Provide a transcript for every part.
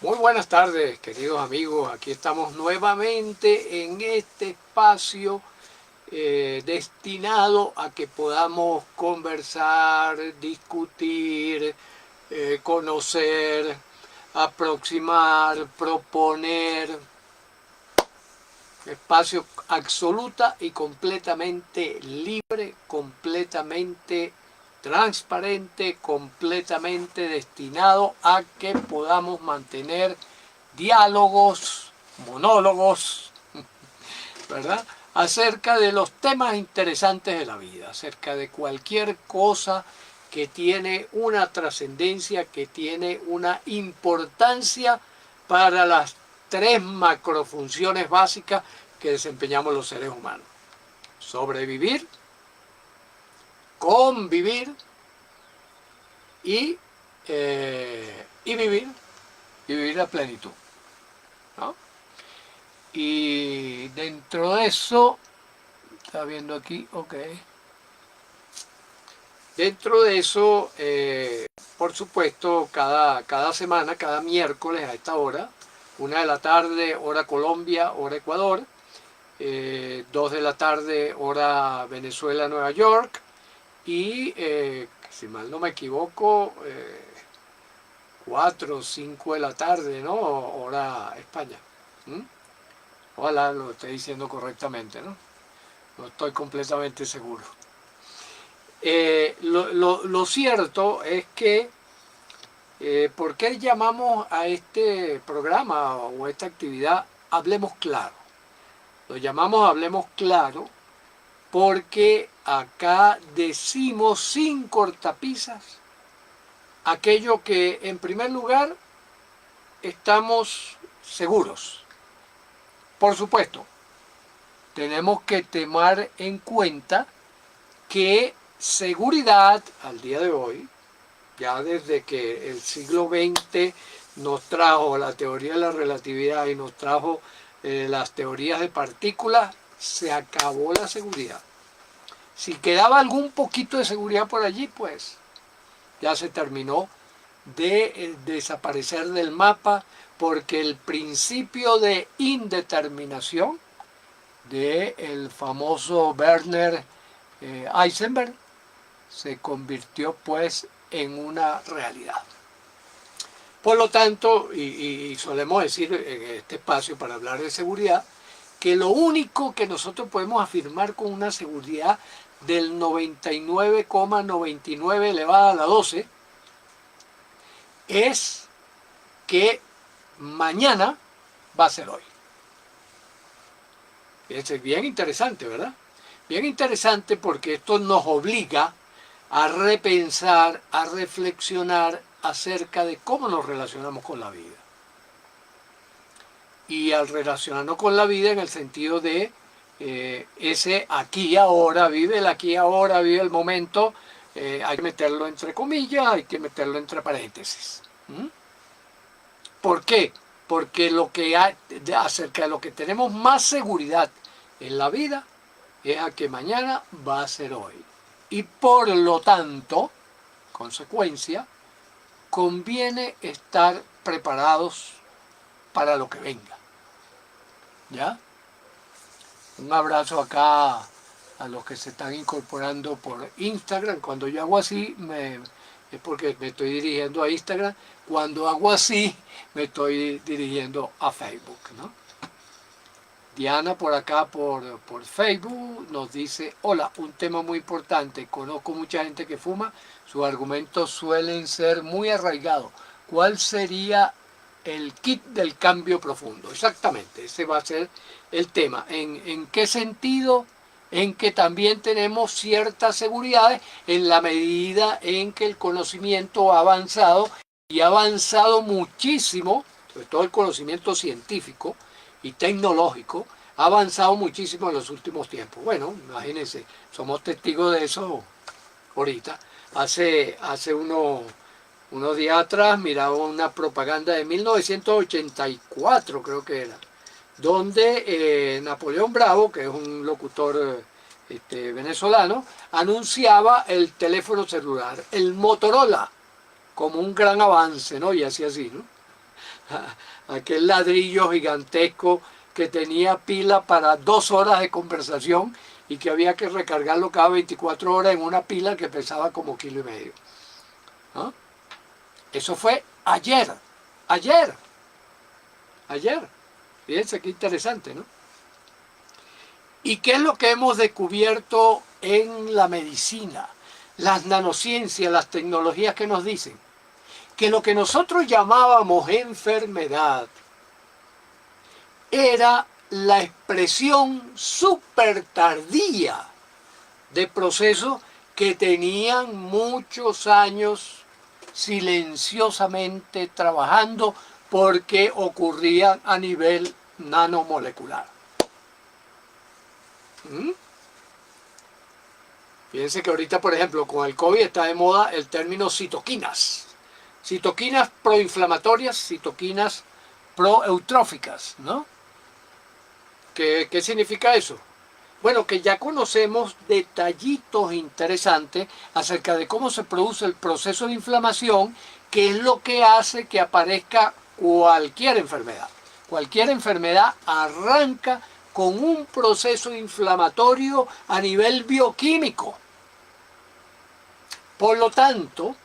Muy buenas tardes, queridos amigos. Aquí estamos nuevamente en este espacio destinado a que podamos conversar, discutir, conocer, aproximar, proponer. Espacio absoluta y completamente libre, completamente transparente, completamente destinado a que podamos mantener diálogos, monólogos, ¿verdad? Acerca de los temas interesantes de la vida, acerca de cualquier cosa que tiene una trascendencia, que tiene una importancia para las tres macrofunciones básicas que desempeñamos los seres humanos. Sobrevivir, convivir y, vivir, y vivir a plenitud, ¿no? Y dentro de eso, está viendo aquí, ok. Dentro de eso, por supuesto, cada semana, cada miércoles a esta hora, 1 de la tarde, hora Colombia, hora Ecuador, 2 de la tarde, hora Venezuela, Nueva York, y, si mal no me equivoco, 4 o 5 de la tarde, ¿no? Hora España. ¿Mm? Ojalá lo esté diciendo correctamente, ¿no? No estoy completamente seguro. Lo cierto es que, ¿por qué llamamos a este programa o a esta actividad Hablemos Claro? Lo llamamos Hablemos Claro porque acá decimos sin cortapisas aquello que en primer lugar estamos seguros. Por supuesto, tenemos que tomar en cuenta que seguridad al día de hoy, ya desde que el siglo XX nos trajo la teoría de la relatividad y nos trajo las teorías de partículas, se acabó la seguridad. Si quedaba algún poquito de seguridad por allí, pues ya se terminó de desaparecer del mapa, porque el principio de indeterminación del famoso Werner Heisenberg se convirtió pues en una realidad. Por lo tanto, y solemos decir en este espacio para hablar de seguridad, que lo único que nosotros podemos afirmar con una seguridad del 99,99 elevada a la 12 es que mañana va a ser hoy. Es bien interesante, ¿verdad? Bien interesante porque esto nos obliga a repensar, a reflexionar acerca de cómo nos relacionamos con la vida. Y al relacionarnos con la vida en el sentido de ese aquí y ahora, vive el aquí y ahora, vive el momento, hay que meterlo entre comillas, hay que meterlo entre paréntesis. ¿Mm? ¿Por qué? Porque acerca de lo que tenemos más seguridad en la vida es a que mañana va a ser hoy. Y por lo tanto, consecuencia, conviene estar preparados para lo que venga. ¿Ya? Un abrazo acá a los que se están incorporando por Instagram. Cuando yo hago así, es porque me estoy dirigiendo a Instagram. Cuando hago así, me estoy dirigiendo a Facebook, ¿no? Diana por acá por Facebook nos dice: hola, un tema muy importante, conozco mucha gente que fuma, sus argumentos suelen ser muy arraigados. ¿Cuál sería el kit del cambio profundo? Exactamente, ese va a ser el tema. ¿En qué sentido? En que también tenemos ciertas seguridades en la medida en que el conocimiento ha avanzado, y ha avanzado muchísimo, sobre todo el conocimiento científico y tecnológico, ha avanzado muchísimo en los últimos tiempos. Bueno, imagínense, somos testigos de eso ahorita. Hace unos días atrás miraba una propaganda de 1984, creo que era, donde Napoleón Bravo, que es un locutor venezolano, anunciaba el teléfono celular, el Motorola, como un gran avance, ¿no? Y así, ¿no? aquel ladrillo gigantesco que tenía pila para 2 horas de conversación y que había que recargarlo cada 24 horas en una pila que pesaba como 1,5 kilos. ¿No? Eso fue ayer, ayer, ayer. Fíjense qué interesante, ¿no? ¿Y qué es lo que hemos descubierto en la medicina? Las nanociencias, las tecnologías que nos dicen que lo que nosotros llamábamos enfermedad era la expresión súper tardía de procesos que tenían muchos años silenciosamente trabajando porque ocurrían a nivel nanomolecular. Fíjense que ahorita, por ejemplo, con el COVID está de moda el término citoquinas. Citoquinas proinflamatorias, citoquinas proeutróficas, ¿no? ¿Qué significa eso? Bueno, que ya conocemos detallitos interesantes acerca de cómo se produce el proceso de inflamación, que es lo que hace que aparezca cualquier enfermedad. Cualquier enfermedad arranca con un proceso inflamatorio a nivel bioquímico. Por lo tanto,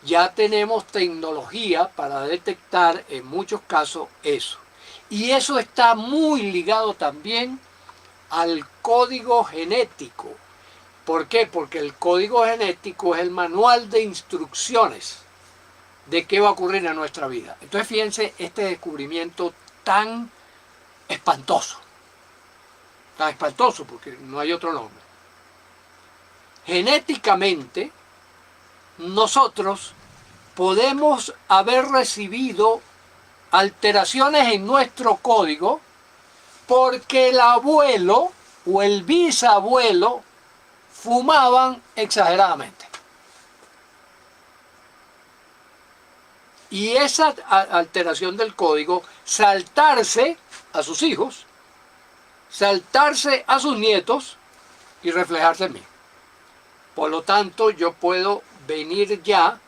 ya tenemos tecnología para detectar en muchos casos eso. Y eso está muy ligado también al código genético. ¿Por qué? Porque el código genético es el manual de instrucciones de qué va a ocurrir en nuestra vida. Entonces fíjense este descubrimiento tan espantoso porque no hay otro nombre. Genéticamente, nosotros podemos haber recibido alteraciones en nuestro código porque el abuelo o el bisabuelo fumaban exageradamente. Y esa alteración del código, saltarse a sus hijos, saltarse a sus nietos y reflejarse en mí. Por lo tanto, yo puedo venir ya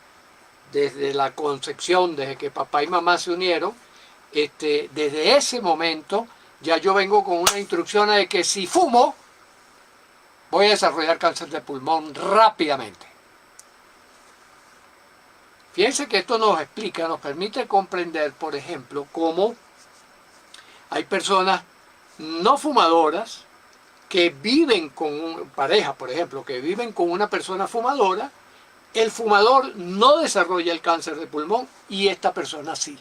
desde la concepción, desde que papá y mamá se unieron, desde ese momento ya yo vengo con una instrucción de que si fumo, voy a desarrollar cáncer de pulmón rápidamente. Fíjense que esto nos explica, nos permite comprender, por ejemplo, cómo hay personas no fumadoras que viven con pareja, por ejemplo, que viven con una persona fumadora. El fumador no desarrolla el cáncer de pulmón y esta persona sí.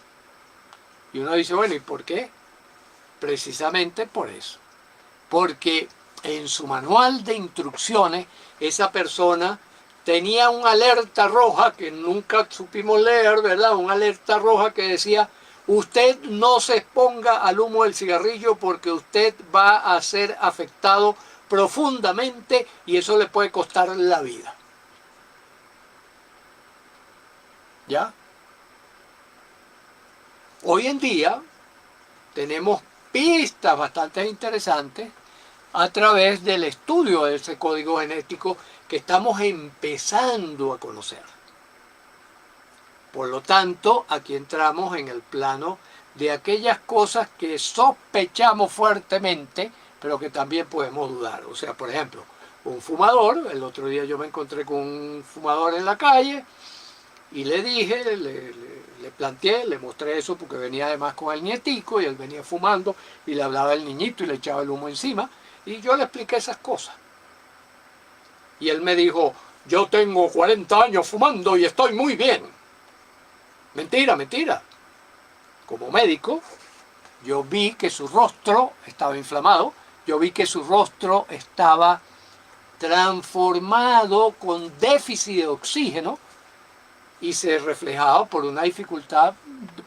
Y uno dice, bueno, ¿y por qué? Precisamente por eso. Porque en su manual de instrucciones, esa persona tenía una alerta roja que nunca supimos leer, ¿verdad? Una alerta roja que decía, usted no se exponga al humo del cigarrillo porque usted va a ser afectado profundamente y eso le puede costar la vida. ¿Ya? Hoy en día tenemos pistas bastante interesantes a través del estudio de ese código genético que estamos empezando a conocer. Por lo tanto, aquí entramos en el plano de aquellas cosas que sospechamos fuertemente, pero que también podemos dudar. O sea, por ejemplo, un fumador, el otro día yo me encontré con un fumador en la calle y le dije, le planteé, le mostré eso porque venía además con el nietico y él venía fumando y le hablaba al niñito y le echaba el humo encima y yo le expliqué esas cosas. Y él me dijo, yo tengo 40 años fumando y estoy muy bien. Mentira, mentira. Como médico, yo vi que su rostro estaba inflamado, yo vi que su rostro estaba transformado con déficit de oxígeno y se reflejaba por una dificultad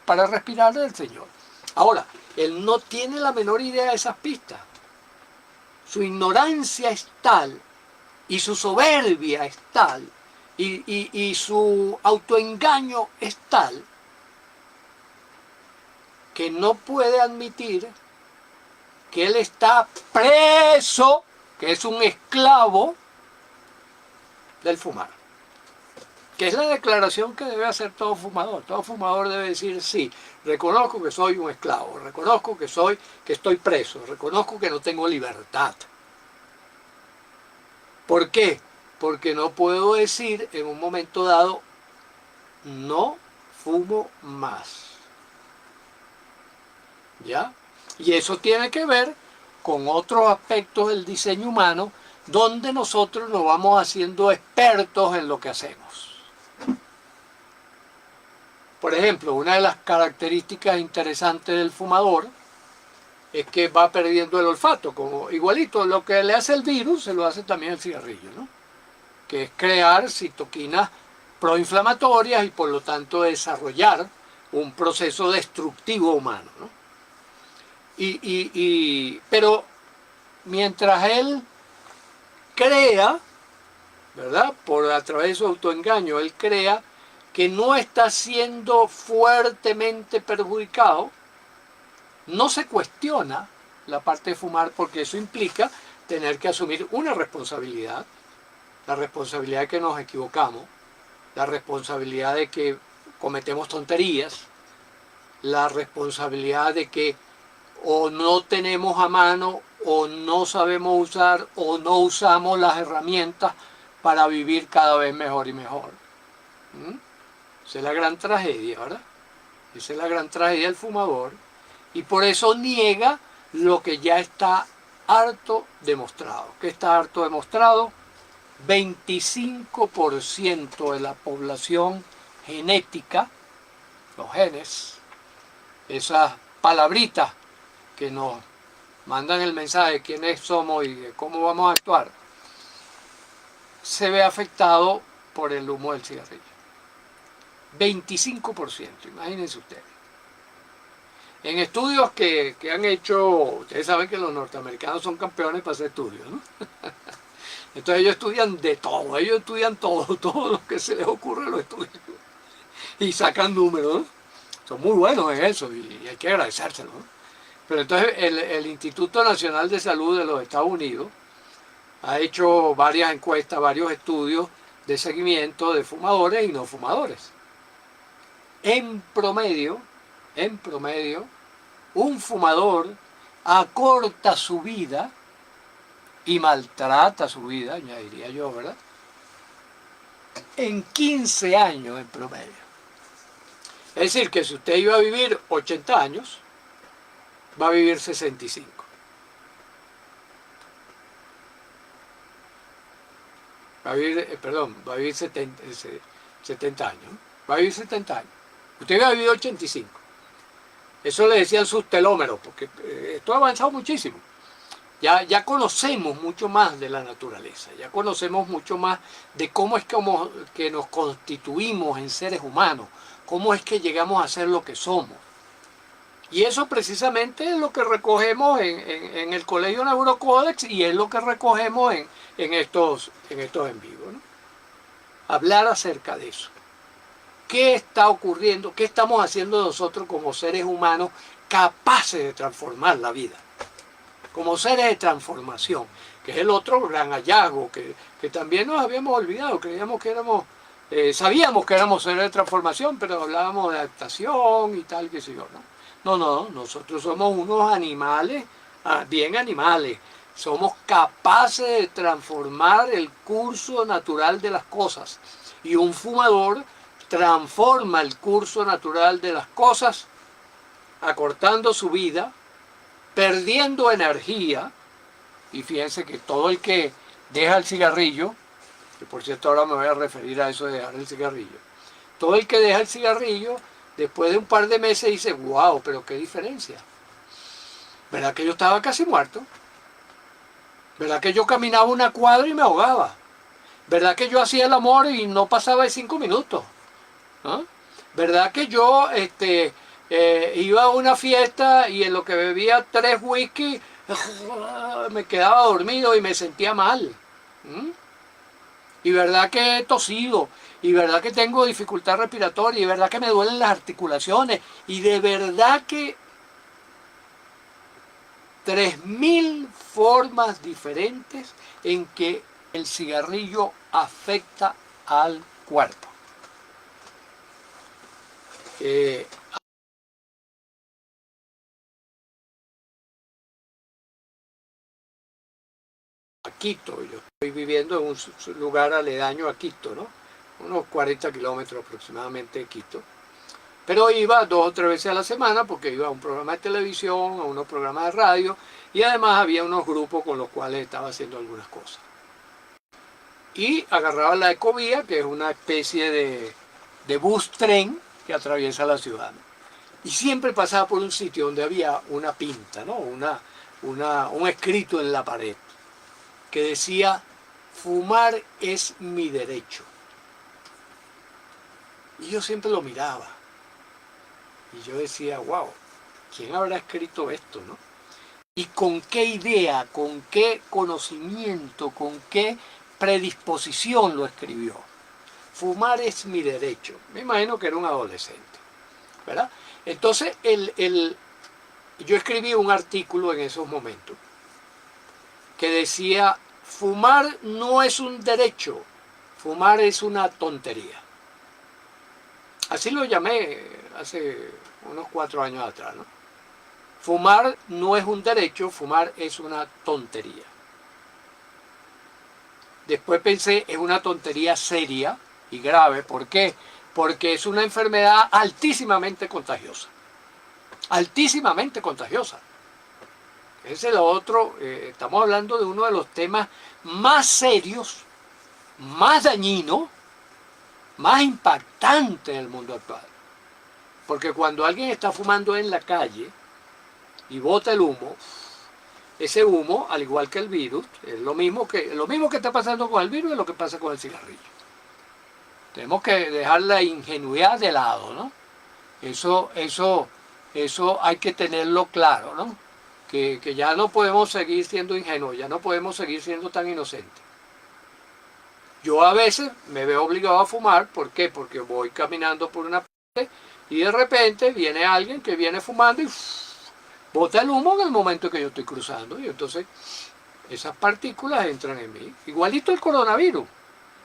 para respirar del señor. Ahora, él no tiene la menor idea de esas pistas. Su ignorancia es tal y su soberbia es tal y su autoengaño es tal que no puede admitir que él está preso, que es un esclavo del fumar. que es la declaración que debe hacer todo fumador. Todo fumador debe decir, sí, reconozco que soy un esclavo, reconozco que estoy preso, reconozco que no tengo libertad. ¿Por qué? Porque no puedo decir en un momento dado, no fumo más. ¿Ya? Y eso tiene que ver con otros aspectos del diseño humano, donde nosotros nos vamos haciendo expertos en lo que hacemos. Por ejemplo, una de las características interesantes del fumador es que va perdiendo el olfato, como igualito lo que le hace el virus, se lo hace también el cigarrillo, ¿no? Que es crear citoquinas proinflamatorias y por lo tanto desarrollar un proceso destructivo humano, ¿no? Pero mientras él crea, ¿verdad? A través de su autoengaño, él crea que no está siendo fuertemente perjudicado, no se cuestiona la parte de fumar porque eso implica tener que asumir una responsabilidad, la responsabilidad de que nos equivocamos, la responsabilidad de que cometemos tonterías, la responsabilidad de que o no tenemos a mano o no sabemos usar o no usamos las herramientas para vivir cada vez mejor y mejor. Esa es la gran tragedia, ¿verdad? Esa es la gran tragedia del fumador y por eso niega lo que ya está harto demostrado. ¿Qué está harto demostrado? 25% de la población genética, los genes, esas palabritas que nos mandan el mensaje de quiénes somos y de cómo vamos a actuar, se ve afectado por el humo del cigarrillo. 25%, imagínense ustedes. En estudios que han hecho, ustedes saben que los norteamericanos son campeones para hacer estudios, ¿no? Entonces ellos estudian de todo, ellos estudian todo lo que se les ocurre lo estudian. Y sacan números, ¿no? Son muy buenos en eso y hay que agradecérselo, ¿no? Pero entonces el Instituto Nacional de Salud de los Estados Unidos ha hecho varias encuestas, varios estudios de seguimiento de fumadores y no fumadores. En promedio, un fumador acorta su vida y maltrata su vida, añadiría yo, ¿verdad? En 15 años en promedio. Es decir, que si usted iba a vivir 80 años, va a vivir 65. Va a vivir 70 años. Va a vivir 70 años. Usted iba a vivir 85. Eso le decían sus telómeros, porque esto ha avanzado muchísimo. Ya conocemos mucho más de la naturaleza, ya conocemos mucho más de cómo es que nos constituimos en seres humanos, cómo es que llegamos a ser lo que somos. Y eso precisamente es lo que recogemos en el Colegio Neurocódex y es lo que recogemos en estos en vivo, ¿no? Hablar acerca de eso. ¿Qué está ocurriendo? ¿Qué estamos haciendo nosotros como seres humanos capaces de transformar la vida? Como seres de transformación, que es el otro gran hallazgo que también nos habíamos olvidado, creíamos que éramos, sabíamos que éramos seres de transformación, pero hablábamos de adaptación y tal, qué sé yo, ¿no? No, nosotros somos unos animales, bien animales, somos capaces de transformar el curso natural de las cosas, y un fumador transforma el curso natural de las cosas, acortando su vida, perdiendo energía, y fíjense que todo el que deja el cigarrillo, que por cierto ahora me voy a referir a eso de dejar el cigarrillo, todo el que deja el cigarrillo, después de un par de meses dice, wow, pero qué diferencia. ¿Verdad que yo estaba casi muerto? ¿Verdad que yo caminaba una cuadra y me ahogaba? ¿Verdad que yo hacía el amor y no pasaba de 5 minutos? ¿Ah? ¿Verdad que yo iba a una fiesta y en lo que bebía 3 whisky me quedaba dormido y me sentía mal? Y verdad que he tosido, y verdad que tengo dificultad respiratoria, y verdad que me duelen las articulaciones, y de verdad que 3000 formas diferentes en que el cigarrillo afecta al cuerpo. eh, a Quito. Yo estoy viviendo en un lugar aledaño a Quito, ¿no? Unos 40 kilómetros aproximadamente de Quito. Pero iba 2 o 3 veces a la semana porque iba a un programa de televisión, a unos programas de radio y además había unos grupos con los cuales estaba haciendo algunas cosas. Y agarraba la ecovía, que es una especie de bus-tren que atraviesa la ciudad. Y siempre pasaba por un sitio donde había una pinta, ¿no? Un escrito en la pared que decía: fumar es mi derecho. Y yo siempre lo miraba. Y yo decía, wow, ¿quién habrá escrito esto, no? ¿Y con qué idea, con qué conocimiento, con qué predisposición lo escribió? Fumar es mi derecho. Me imagino que era un adolescente, ¿verdad? Entonces, yo escribí un artículo en esos momentos que decía: fumar no es un derecho, fumar es una tontería. Así lo llamé hace unos 4 años atrás, ¿no? Fumar no es un derecho, fumar es una tontería. Después pensé, es una tontería seria y grave. ¿Por qué? Porque es una enfermedad altísimamente contagiosa. Altísimamente contagiosa. Ese es lo otro. Estamos hablando de uno de los temas más serios, más dañinos, más impactantes del mundo actual. Porque cuando alguien está fumando en la calle y bota el humo, ese humo, al igual que el virus, es lo mismo que está pasando con el virus, es lo que pasa con el cigarrillo. Tenemos que dejar la ingenuidad de lado, ¿no? Eso hay que tenerlo claro, ¿no? Que ya no podemos seguir siendo ingenuos, ya no podemos seguir siendo tan inocentes. Yo a veces me veo obligado a fumar. ¿Por qué? Porque voy caminando por una parte y de repente viene alguien que viene fumando y bota el humo en el momento que yo estoy cruzando. Y entonces esas partículas entran en mí. Igualito el coronavirus.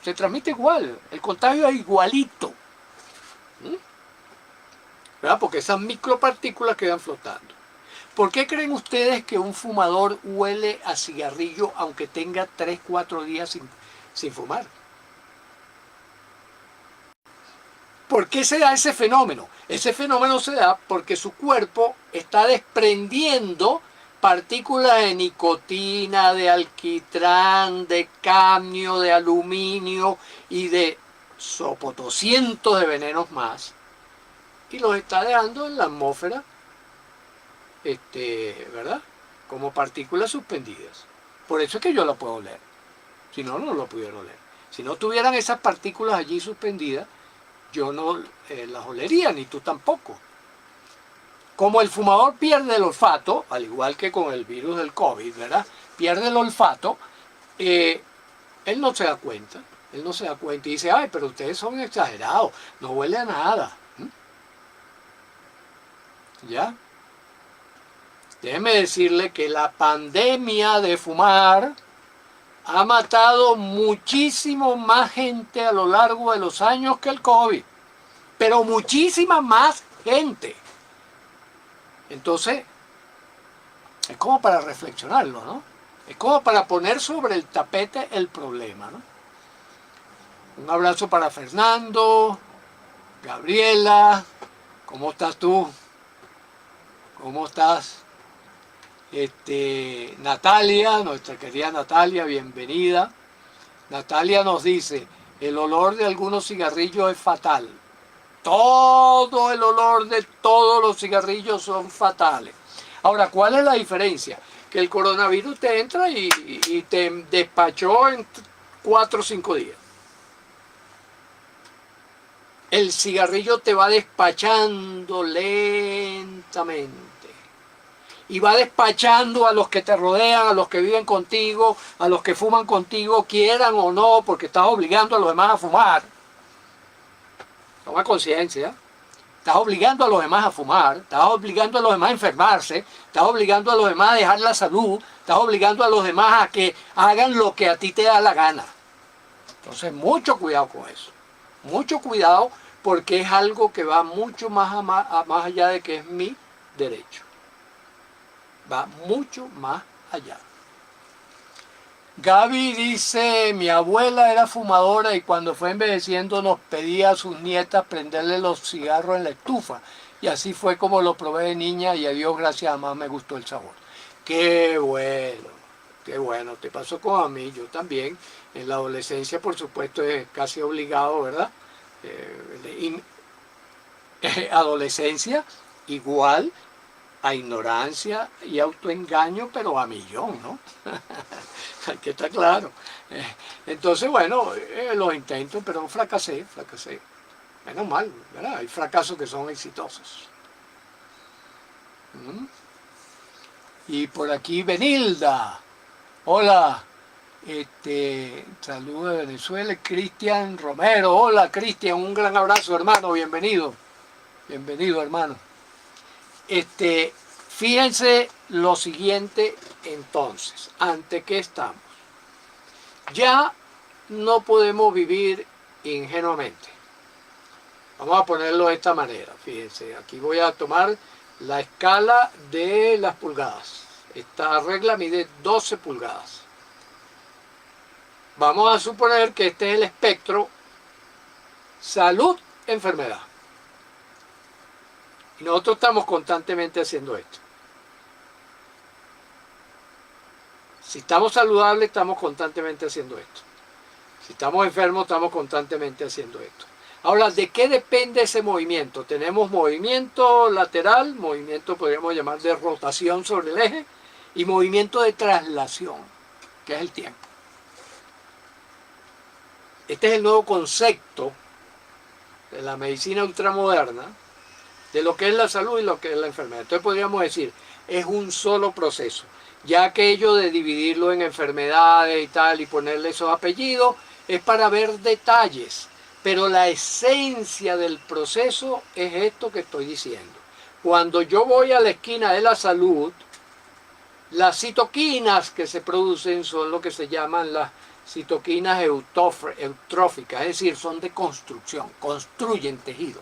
Se transmite igual. El contagio es igualito. ¿Verdad? Porque esas micropartículas quedan flotando. ¿Por qué creen ustedes que un fumador huele a cigarrillo aunque tenga 3 o 4 días sin fumar? ¿Por qué se da ese fenómeno? Ese fenómeno se da porque su cuerpo está desprendiendo partículas de nicotina, de alquitrán, de cadmio, de aluminio y de sopotoscientos de venenos más, y los está dejando en la atmósfera, ¿verdad? Como partículas suspendidas. Por eso es que yo la puedo oler. Si no, no lo pudiera oler. Si no tuvieran esas partículas allí suspendidas, yo no las olería, ni tú tampoco. Como el fumador pierde el olfato, al igual que con el virus del COVID, ¿verdad? Pierde el olfato, él no se da cuenta. Él no se da cuenta y dice: ay, pero ustedes son exagerados, no huele a nada. ¿Ya? Déjeme decirle que la pandemia de fumar ha matado muchísimo más gente a lo largo de los años que el COVID. Pero muchísima más gente. Entonces, es como para reflexionarlo, ¿no? Es como para poner sobre el tapete el problema, ¿no? Un abrazo para Fernando, Gabriela, ¿cómo estás tú? ¿Cómo estás? Natalia, nuestra querida Natalia, bienvenida. Natalia nos dice: el olor de algunos cigarrillos es fatal. Todo el olor de todos los cigarrillos son fatales. Ahora, ¿cuál es la diferencia? Que el coronavirus te entra y te despachó en 4 o 5 días. El cigarrillo te va despachando lentamente. Y va despachando a los que te rodean, a los que viven contigo, a los que fuman contigo, quieran o no, porque estás obligando a los demás a fumar. Toma conciencia. Estás obligando a los demás a fumar, estás obligando a los demás a enfermarse, estás obligando a los demás a dejar la salud, estás obligando a los demás a que hagan lo que a ti te da la gana. Entonces, mucho cuidado con eso. Mucho cuidado, porque es algo que va mucho más allá de que es mi derecho. Va mucho más allá. Gaby dice, mi abuela era fumadora y cuando fue envejeciendo nos pedía a sus nietas prenderle los cigarros en la estufa. Y así fue como lo probé de niña y a Dios gracias, además me gustó el sabor. Qué bueno, te pasó como a mí, yo también. En la adolescencia, por supuesto, es casi obligado, ¿verdad? Adolescencia igual a ignorancia y autoengaño, pero a millón, ¿no? Que está claro. Entonces, bueno, los intento, pero fracasé. Menos mal, ¿verdad? Hay fracasos que son exitosos. Y por aquí Benilda. Hola. Saludos de Venezuela. Cristian Romero. Hola, Cristian. Un gran abrazo, hermano. Bienvenido. Bienvenido, hermano. Fíjense lo siguiente entonces, ante qué estamos. Ya no podemos vivir ingenuamente. Vamos a ponerlo de esta manera, fíjense, aquí voy a tomar la escala de las pulgadas. Esta regla mide 12 pulgadas. Vamos a suponer que este es el espectro salud-enfermedad. Y nosotros estamos constantemente haciendo esto. Si estamos saludables, estamos constantemente haciendo esto. Si estamos enfermos, estamos constantemente haciendo esto. Ahora, ¿de qué depende ese movimiento? Tenemos movimiento lateral, movimiento podríamos llamar de rotación sobre el eje, y movimiento de traslación, que es el tiempo. Este es el nuevo concepto de la medicina ultramoderna, de lo que es la salud y lo que es la enfermedad. Entonces podríamos decir, es un solo proceso. Ya aquello de dividirlo en enfermedades y tal y ponerle esos apellidos es para ver detalles, pero la esencia del proceso es esto que estoy diciendo. Cuando yo voy a la esquina de la salud, las citoquinas que se producen son lo que se llaman las citoquinas eutróficas, es decir, son de construcción, construyen tejido.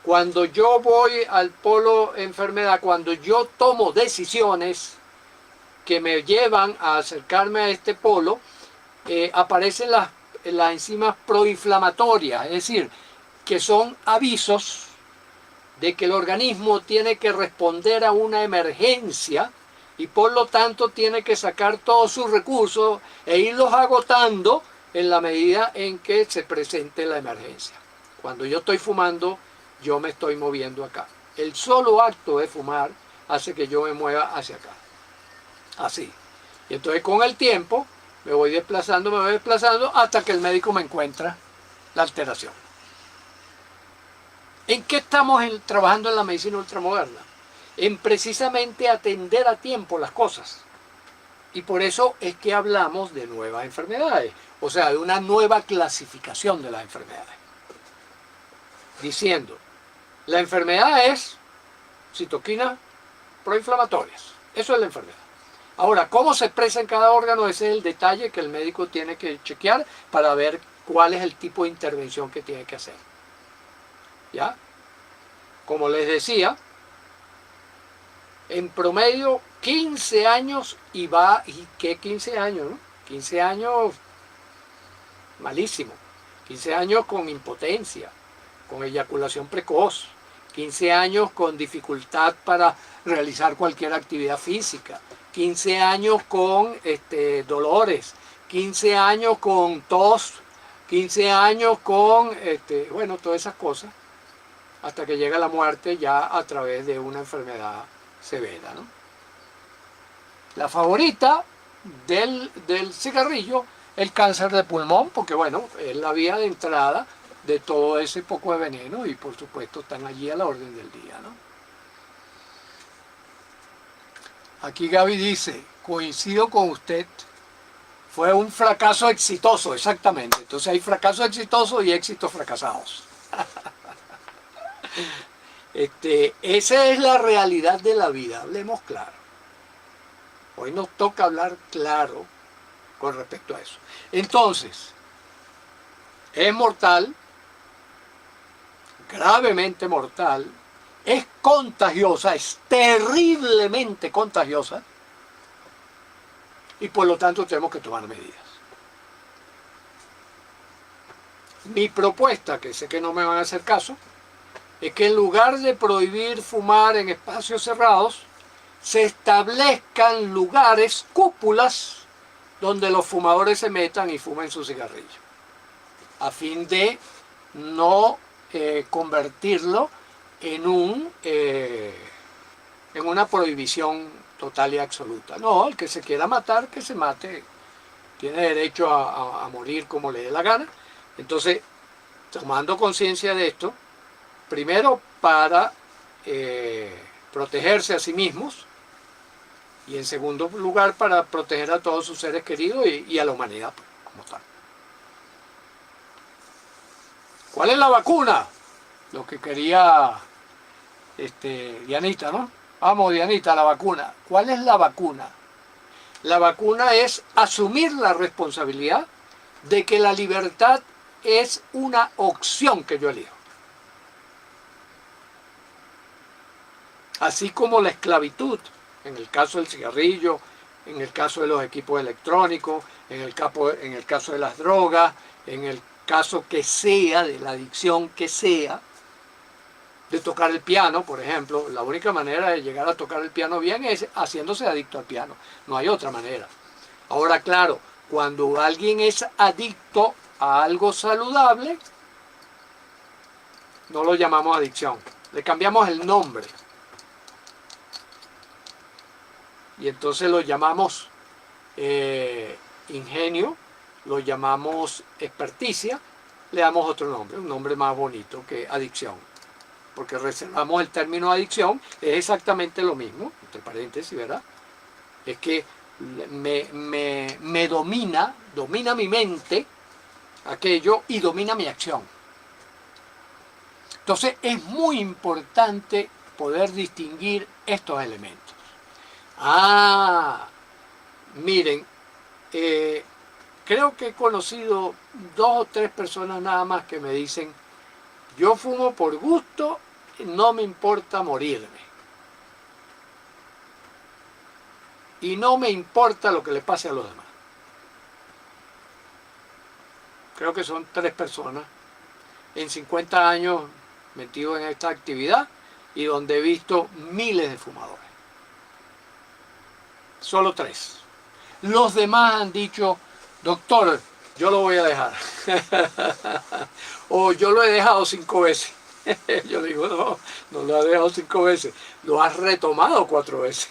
Cuando yo voy al polo enfermedad, cuando yo tomo decisiones que me llevan a acercarme a este polo, aparecen las enzimas proinflamatorias, es decir, que son avisos de que el organismo tiene que responder a una emergencia y por lo tanto tiene que sacar todos sus recursos e irlos agotando en la medida en que se presente la emergencia. Cuando yo estoy fumando, yo me estoy moviendo acá. El solo acto de fumar hace que yo me mueva hacia acá. Así. Y entonces con el tiempo me voy desplazando hasta que el médico me encuentra la alteración. ¿En qué estamos trabajando en la medicina ultramoderna? En precisamente atender a tiempo las cosas. Y por eso es que hablamos de nuevas enfermedades, o sea, de una nueva clasificación de las enfermedades. Diciendo, la enfermedad es citoquinas proinflamatorias. Eso es la enfermedad. Ahora, ¿cómo se expresa en cada órgano? Ese es el detalle que el médico tiene que chequear para ver cuál es el tipo de intervención que tiene que hacer. ¿Ya? Como les decía, en promedio 15 años y ¿qué 15 años? ¿No? 15 años malísimo. 15 años con impotencia, con eyaculación precoz, 15 años con dificultad para realizar cualquier actividad física, 15 años con dolores, 15 años con tos, 15 años con, bueno, todas esas cosas, hasta que llega la muerte ya a través de una enfermedad severa, ¿no? La favorita del cigarrillo, el cáncer de pulmón, porque bueno, es la vía de entrada de todo ese poco de veneno y por supuesto están allí a la orden del día, ¿no? Aquí Gaby dice, coincido con usted, fue un fracaso exitoso, exactamente. Entonces hay fracasos exitosos y éxitos fracasados. Esa es la realidad de la vida, hablemos claro. Hoy nos toca hablar claro con respecto a eso. Entonces, es mortal, gravemente mortal, es contagiosa, es terriblemente contagiosa, y por lo tanto tenemos que tomar medidas. Mi propuesta, que sé que no me van a hacer caso, es que en lugar de prohibir fumar en espacios cerrados, se establezcan lugares, cúpulas, donde los fumadores se metan y fumen su cigarrillo, a fin de no convertirlo en una prohibición total y absoluta. No, el que se quiera matar, que se mate, tiene derecho a morir como le dé la gana. Entonces, tomando conciencia de esto, primero para protegerse a sí mismos, y en segundo lugar para proteger a todos sus seres queridos y a la humanidad pues, como tal. ¿Cuál es la vacuna? Lo que quería Dianita, ¿no? Vamos, Dianita, la vacuna. ¿Cuál es la vacuna? La vacuna es asumir la responsabilidad de que la libertad es una opción que yo elijo. Así como la esclavitud, en el caso del cigarrillo, en el caso de los equipos electrónicos, en el caso de las drogas, en el caso que sea, de la adicción que sea, de tocar el piano, por ejemplo. La única manera de llegar a tocar el piano bien es haciéndose adicto al piano. No hay otra manera. Ahora, claro, cuando alguien es adicto a algo saludable, no lo llamamos adicción. Le cambiamos el nombre. Y entonces lo llamamos ingenio, lo llamamos experticia, le damos otro nombre, un nombre más bonito que adicción. Porque reservamos el término adicción, es exactamente lo mismo, entre paréntesis, ¿verdad? Es que me domina mi mente aquello y domina mi acción. Entonces es muy importante poder distinguir estos elementos. Miren, creo que he conocido 2 o 3 personas nada más que me dicen: yo fumo por gusto, no me importa morirme. Y no me importa lo que le pase a los demás. Creo que son 3 personas en 50 años metidos en esta actividad y donde he visto miles de fumadores. Solo 3. Los demás han dicho: doctor, yo lo voy a dejar. O yo lo he dejado 5 veces. Yo digo: no lo has dejado 5 veces, lo has retomado 4 veces.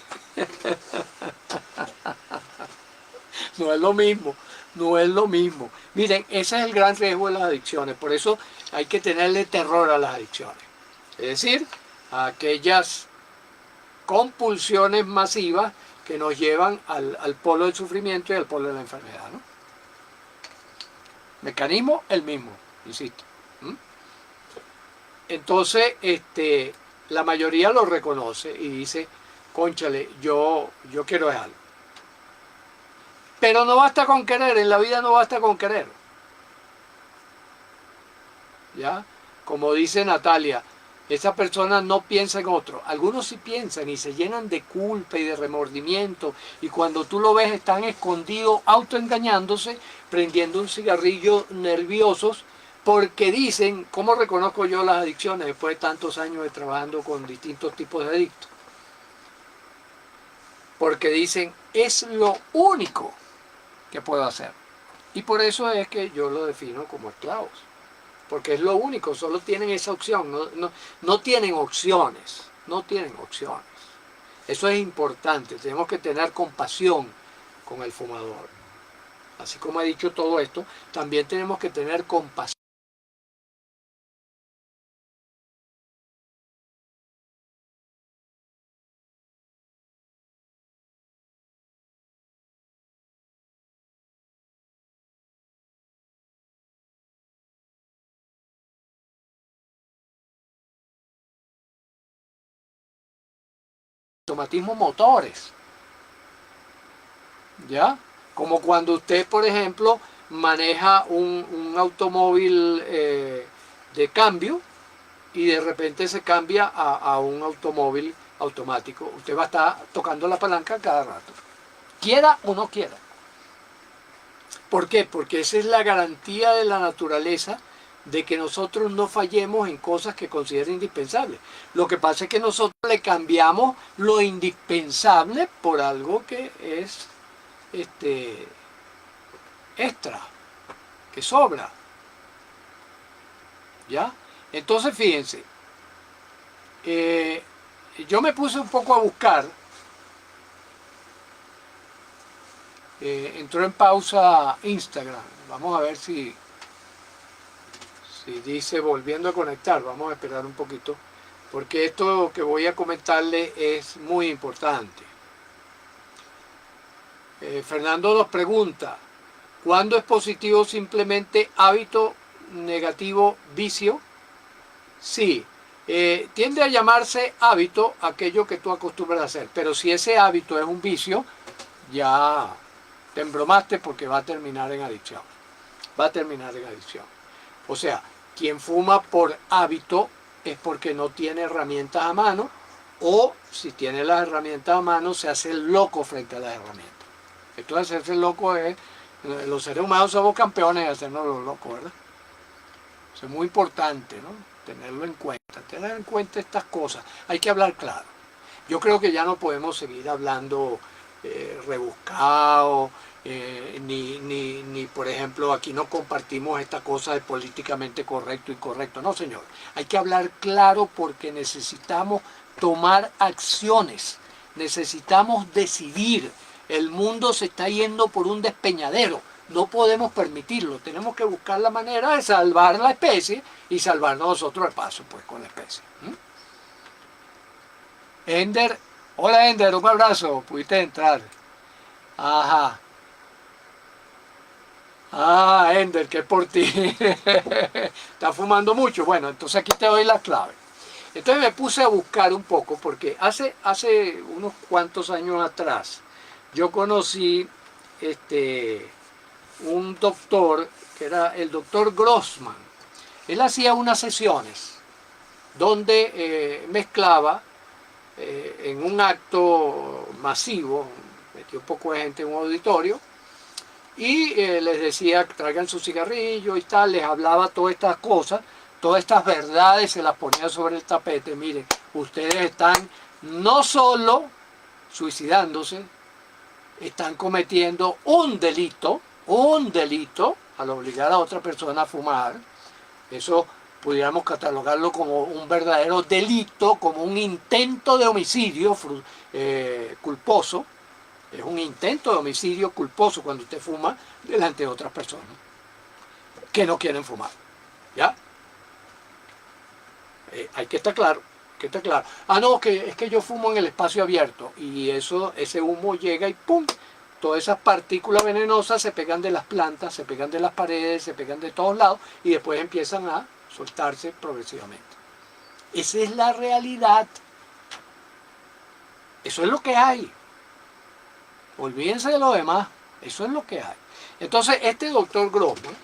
No es lo mismo, no es lo mismo. Miren, ese es el gran riesgo de las adicciones, por eso hay que tenerle terror a las adicciones. Es decir, a aquellas compulsiones masivas que nos llevan al polo del sufrimiento y al polo de la enfermedad, ¿no? Mecanismo el mismo, insisto. Entonces, la mayoría lo reconoce y dice: cónchale, yo quiero dejarlo. Pero no basta con querer, en la vida no basta con querer. ¿Ya? Como dice Natalia, esa persona no piensa en otro. Algunos sí piensan y se llenan de culpa y de remordimiento, y cuando tú lo ves están escondidos, autoengañándose, prendiendo un cigarrillo, nerviosos, porque dicen: ¿cómo reconozco yo las adicciones después de tantos años de trabajando con distintos tipos de adictos? Porque dicen: es lo único que puedo hacer. Y por eso es que yo lo defino como esclavos. Porque es lo único, solo tienen esa opción, no tienen opciones, no tienen opciones. Eso es importante, tenemos que tener compasión con el fumador. Así como he dicho todo esto, también tenemos que tener compasión. Automatismos motores, ¿ya? Como cuando usted, por ejemplo, maneja un automóvil de cambio, y de repente se cambia a un automóvil automático. Usted va a estar tocando la palanca cada rato, quiera o no quiera. ¿Por qué? Porque esa es la garantía de la naturaleza de que nosotros no fallemos en cosas que considera indispensables. Lo que pasa es que nosotros le cambiamos lo indispensable por algo que es extra, que sobra. ¿Ya? Entonces fíjense, yo me puse un poco a buscar, entró en pausa Instagram, vamos a ver si dice volviendo a conectar, vamos a esperar un poquito, porque esto que voy a comentarle es muy importante. Fernando nos pregunta, ¿cuándo es positivo simplemente hábito, negativo vicio? Sí, tiende a llamarse hábito aquello que tú acostumbras a hacer, pero si ese hábito es un vicio, ya te embromaste porque va a terminar en adicción. Va a terminar en adicción. O sea, quien fuma por hábito es porque no tiene herramientas a mano, o si tiene las herramientas a mano se hace el loco frente a las herramientas. Entonces hacerse el loco es, los seres humanos somos campeones de hacernos los locos, ¿verdad? Eso es muy importante, ¿no? Tenerlo en cuenta, tener en cuenta estas cosas. Hay que hablar claro. Yo creo que ya no podemos seguir hablando rebuscado, ni por ejemplo, aquí no compartimos esta cosa de políticamente correcto y incorrecto. No, señor. Hay que hablar claro porque necesitamos tomar acciones. Necesitamos decidir. El mundo se está yendo por un despeñadero. No podemos permitirlo. Tenemos que buscar la manera de salvar la especie y salvarnos nosotros al paso, pues, con la especie. Ender, hola Ender, un abrazo. Pudiste entrar. Ajá. Ah, Ender, que es por ti. Está fumando mucho. Bueno, entonces aquí te doy la clave. Entonces me puse a buscar un poco porque hace unos cuantos años atrás yo conocí un doctor que era el doctor Grossman. Él hacía unas sesiones donde mezclaba en un acto masivo, metió un poco de gente en un auditorio y les decía que traigan su cigarrillo y tal, les hablaba todas estas cosas, todas estas verdades se las ponía sobre el tapete. Miren, ustedes están no solo suicidándose, están cometiendo un delito al obligar a otra persona a fumar. Eso pudiéramos catalogarlo como un verdadero delito, como un intento de homicidio culposo. Es un intento de homicidio culposo cuando usted fuma delante de otras personas que no quieren fumar. ¿Ya? Hay que estar claro. Que está claro. Ah, no, que es que yo fumo en el espacio abierto y ese humo llega y ¡pum! Todas esas partículas venenosas se pegan de las plantas, se pegan de las paredes, se pegan de todos lados y después empiezan a soltarse progresivamente. Esa es la realidad. Eso es lo que hay. Olvídense de lo demás. Eso es lo que hay. Entonces, este doctor Grossman,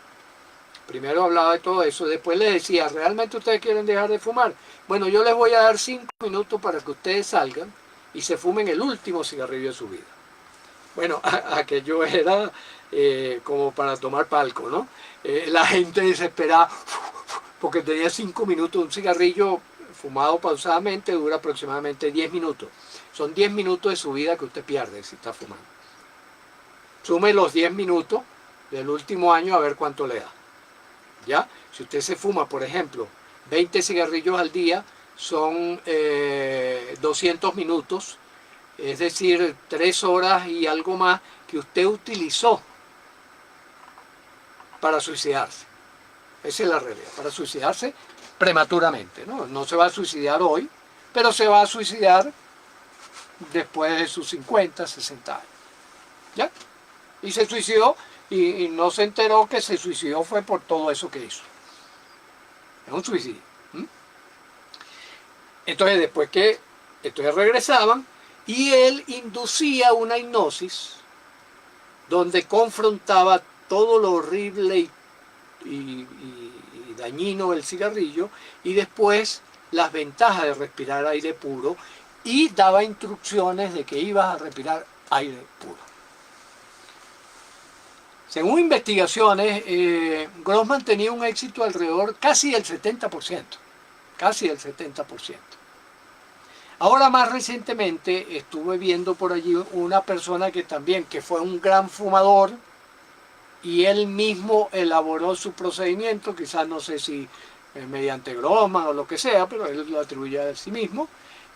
primero hablaba de todo eso, después le decía, ¿realmente ustedes quieren dejar de fumar? Bueno, yo les voy a dar 5 minutos para que ustedes salgan y se fumen el último cigarrillo de su vida. Bueno, aquello era como para tomar palco, ¿no? La gente desesperada, porque tenía 5 minutos, un cigarrillo fumado pausadamente dura aproximadamente 10 minutos. Son 10 minutos de su vida que usted pierde si está fumando. Sume los 10 minutos del último año a ver cuánto le da. ¿Ya? Si usted se fuma, por ejemplo, 20 cigarrillos al día, son 200 minutos, es decir, 3 horas y algo más que usted utilizó para suicidarse. Esa es la realidad, para suicidarse prematuramente, ¿no? No se va a suicidar hoy, pero se va a suicidar después de sus 50, 60 años. ¿Ya? Y se suicidó y no se enteró que se suicidó fue por todo eso que hizo. Es un suicidio. Entonces después regresaban y él inducía una hipnosis donde confrontaba todo lo horrible y dañino del cigarrillo y después las ventajas de respirar aire puro y daba instrucciones de que ibas a respirar aire puro. Según investigaciones, Grossman tenía un éxito alrededor casi del 70%, casi del 70%. Ahora más recientemente estuve viendo por allí una persona que también, que fue un gran fumador, y él mismo elaboró su procedimiento, quizás no sé si mediante Grossman o lo que sea, pero él lo atribuye a sí mismo,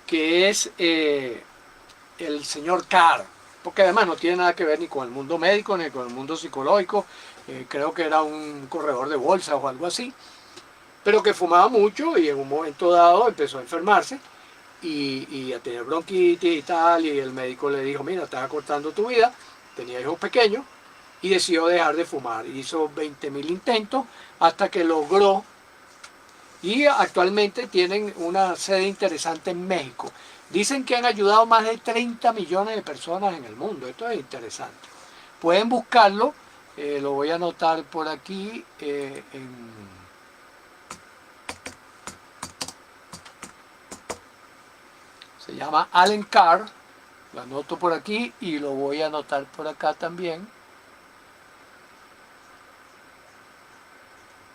que es el señor Carr, porque además no tiene nada que ver ni con el mundo médico ni con el mundo psicológico, creo que era un corredor de bolsa o algo así, pero que fumaba mucho y en un momento dado empezó a enfermarse y a tener bronquitis y tal, y el médico le dijo, mira, estás acortando tu vida, tenía hijos pequeños, y decidió dejar de fumar. Hizo 20.000 intentos hasta que logró, y actualmente tienen una sede interesante en México. Dicen que han ayudado más de 30 millones de personas en el mundo. Esto es interesante. Pueden buscarlo, lo voy a anotar por aquí. Se llama Allen Carr. Lo anoto por aquí y lo voy a anotar por acá también.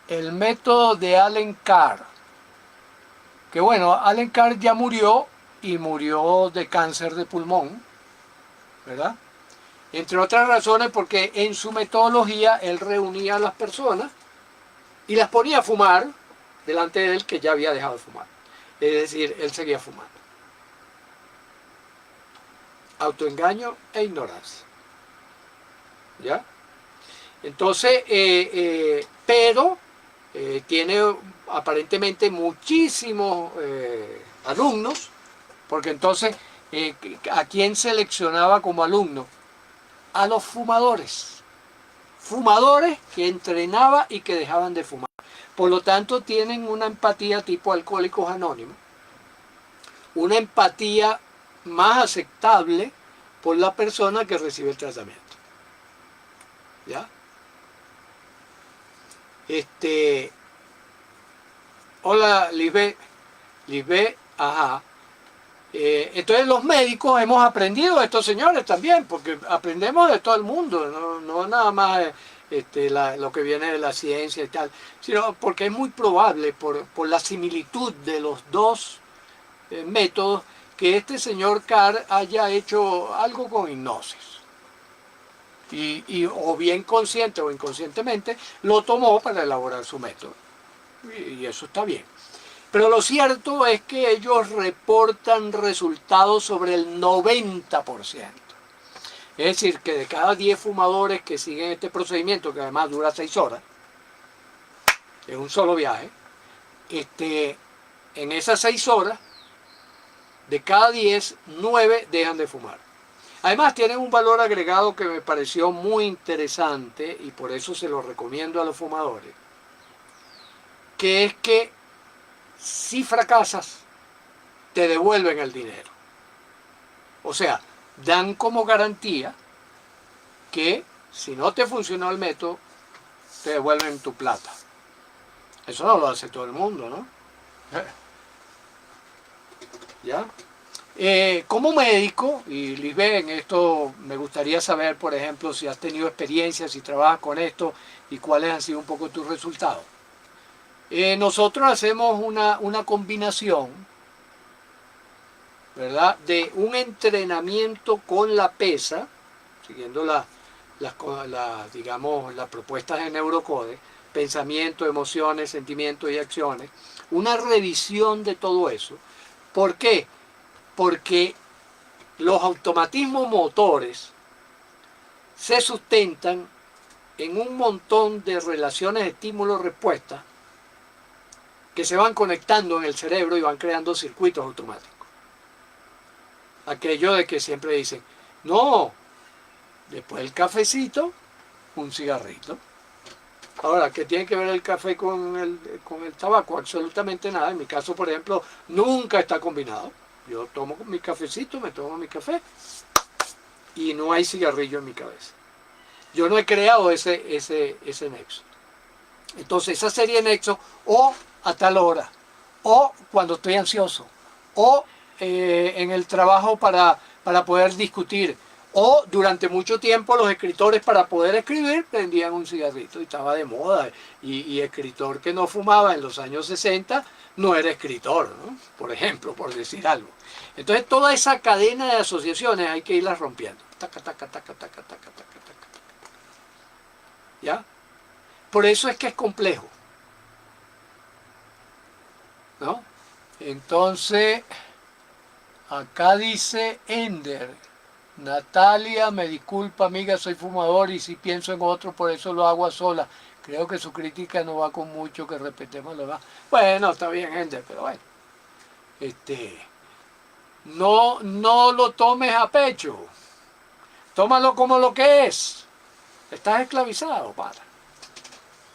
El método de Allen Carr. Que bueno, Allen Carr ya murió y murió de cáncer de pulmón, ¿verdad? Entre otras razones porque en su metodología él reunía a las personas y las ponía a fumar delante de él, que ya había dejado de fumar. Es decir, él seguía fumando. Autoengaño e ignorancia. ¿Ya? Entonces, pero tiene aparentemente muchísimos alumnos, porque entonces, ¿a quién seleccionaba como alumno? A los fumadores. Fumadores que entrenaba y que dejaban de fumar. Por lo tanto, tienen una empatía tipo Alcohólicos Anónimos, una empatía más aceptable por la persona que recibe el tratamiento. ¿Ya? Hola, Lisbeth, ajá. Entonces los médicos hemos aprendido de estos señores también, porque aprendemos de todo el mundo, no nada más lo que viene de la ciencia y tal, sino porque es muy probable, por la similitud de los dos métodos, que este señor Carr haya hecho algo con hipnosis. O bien consciente o inconscientemente, lo tomó para elaborar su método. Y eso está bien. Pero lo cierto es que ellos reportan resultados sobre el 90%. Es decir, que de cada 10 fumadores que siguen este procedimiento, que además dura 6 horas, es un solo viaje, en esas 6 horas, de cada 10, 9 dejan de fumar. Además tienen un valor agregado que me pareció muy interesante y por eso se lo recomiendo a los fumadores, que es que si fracasas, te devuelven el dinero. O sea, dan como garantía que si no te funcionó el método, te devuelven tu plata. Eso no lo hace todo el mundo, ¿no? ¿Ya? Como médico, y Lisbeth, en esto me gustaría saber, por ejemplo, si has tenido experiencia, si trabajas con esto y cuáles han sido un poco tus resultados. Nosotros hacemos una combinación, ¿verdad?, de un entrenamiento con la pesa, siguiendo digamos, las propuestas de Neurocode, pensamiento, emociones, sentimientos y acciones, una revisión de todo eso. ¿Por qué? Porque los automatismos motores se sustentan en un montón de relaciones estímulo-respuesta que se van conectando en el cerebro y van creando circuitos automáticos. Aquello de que siempre dicen, no, después del cafecito, un cigarrito. Ahora, ¿qué tiene que ver el café con el tabaco? Absolutamente nada. En mi caso, por ejemplo, nunca está combinado. Yo tomo mi cafecito, me tomo mi café y no hay cigarrillo en mi cabeza. Yo no he creado ese nexo. Entonces esa serie de nexos, o a tal hora, o cuando estoy ansioso, o en el trabajo para poder discutir, o durante mucho tiempo los escritores para poder escribir prendían un cigarrito y estaba de moda. Y escritor que no fumaba en los años 60 no era escritor, ¿no? Por ejemplo, por decir algo. Entonces toda esa cadena de asociaciones hay que irlas rompiendo. Taca, taca, taca, taca, taca, taca, taca, taca. ¿Ya? Por eso es que es complejo, ¿no? Entonces, acá dice Ender, Natalia, me disculpa amiga, soy fumador y si pienso en otro, por eso lo hago a sola. Creo que su crítica no va con mucho, que respetemos lo demás. Bueno, está bien Ender, pero bueno, no lo tomes a pecho, tómalo como lo que es. Estás esclavizado, para.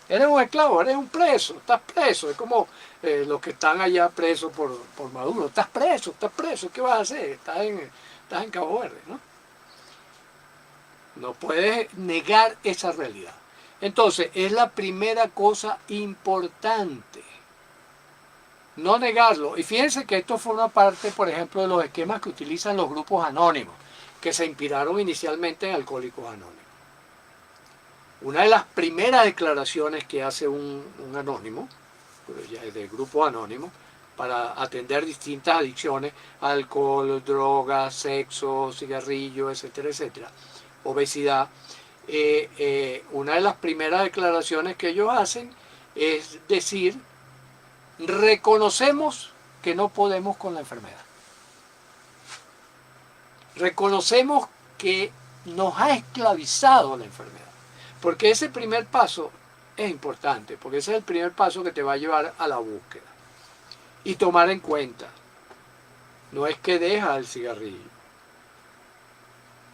Eres un esclavo, eres un preso, estás preso. Es como los que están allá presos por Maduro. Estás preso, ¿qué vas a hacer? Estás en Cabo Verde, ¿no? No puedes negar esa realidad. Entonces, es la primera cosa importante. No negarlo. Y fíjense que esto forma parte, por ejemplo, de los esquemas que utilizan los grupos anónimos, que se inspiraron inicialmente en Alcohólicos Anónimos. Una de las primeras declaraciones que hace un anónimo, del grupo anónimo, para atender distintas adicciones, alcohol, drogas, sexo, cigarrillo, etcétera, etcétera, obesidad, una de las primeras declaraciones que ellos hacen es decir, reconocemos que no podemos con la enfermedad. Reconocemos que nos ha esclavizado la enfermedad. Porque ese primer paso es importante, porque ese es el primer paso que te va a llevar a la búsqueda. Y tomar en cuenta, no es que dejas el cigarrillo,